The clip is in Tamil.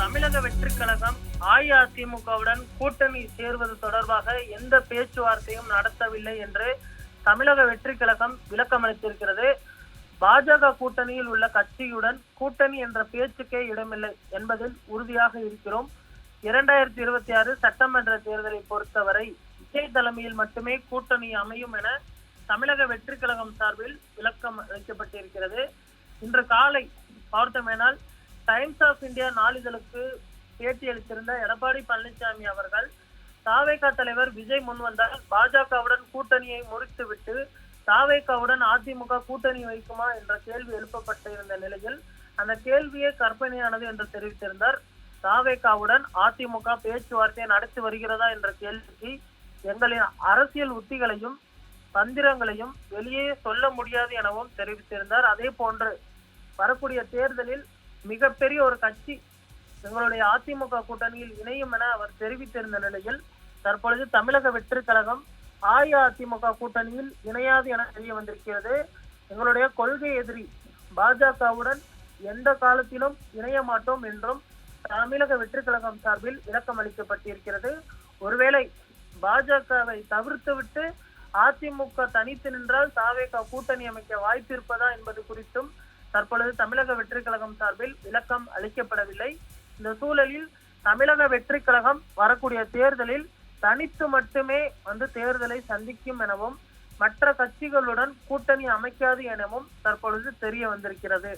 தமிழக வெற்றி கழகம் அஇஅதிமுகவுடன் கூட்டணி சேர்வது தொடர்பாக எந்த பேச்சுவார்த்தையும் நடத்தவில்லை என்று தமிழக வெற்றி கழகம் விளக்கம் அளித்திருக்கிறது. பாஜக கூட்டணியில் உள்ள கட்சியுடன் கூட்டணி என்ற பேச்சுக்கே இடமில்லை என்பதில் உறுதியாக இருக்கிறோம். 2026 சட்டமன்ற தேர்தலை பொறுத்தவரை விஜய் தலைமையில் மட்டுமே கூட்டணி அமையும் என தமிழக வெற்றி கழகம் சார்பில் விளக்கம் அளிக்கப்பட்டிருக்கிறது. இன்று காலை பார்த்தோமேனால் டைம்ஸ் ஆஃப் இந்தியா நாளிதழுக்கு பேட்டியளித்திருந்த எடப்பாடி பழனிசாமி அவர்கள் தாவேகா தலைவர் விஜய் முன்வந்தால் பாஜகவுடன் கூட்டணியை முறித்துவிட்டு தாவேகாவுடன் அதிமுக கூட்டணி வைக்குமா என்ற கேள்வி எழுப்பப்பட்டிருந்த நிலையில் அந்த கேள்வியே கற்பனையானது என்று தெரிவித்திருந்தார். தாவேகாவுடன் அதிமுக பேச்சுவார்த்தை நடத்தி வருகிறதா என்ற கேள்விக்கு எங்களின் அரசியல் உத்திகளையும் தந்திரங்களையும் வெளியே சொல்ல முடியாது எனவும் தெரிவித்திருந்தார். அதே போன்று வரக்கூடிய தேர்தலில் மிகப்பெரிய ஒரு கட்சி எங்களுடைய அதிமுக கூட்டணியில் இணையும் என அவர் தெரிவித்திருந்த நிலையில் தற்பொழுது தமிழக வெற்றி கழகம் அஇஅதிமுக கூட்டணியில் இணையாது என தெரிய வந்திருக்கிறது. எங்களுடைய கொள்கை எதிரி பாஜகவுடன் எந்த காலத்திலும் இணைய மாட்டோம் என்றும் தமிழக வெற்றி கழகம் சார்பில் விளக்கம் அளிக்கப்பட்டிருக்கிறது. ஒருவேளை பாஜகவை தவிர்த்துவிட்டு அதிமுக தனித்து நின்றால் தாவேகா கூட்டணி அமைக்க வாய்ப்பு இருப்பதா என்பது குறித்தும் தற்பொழுது தமிழக வெற்றி கழகம் சார்பில் விளக்கம் அளிக்கப்படவில்லை. இந்த சூழலில் தமிழக வெற்றி கழகம் வரக்கூடிய தேர்தலில் தனித்து மட்டுமே தேர்தலை சந்திக்கும் எனவும் மற்ற கட்சிகளுடன் கூட்டணி அமைக்காது எனவும் தற்பொழுது தெரிய வந்திருக்கிறது.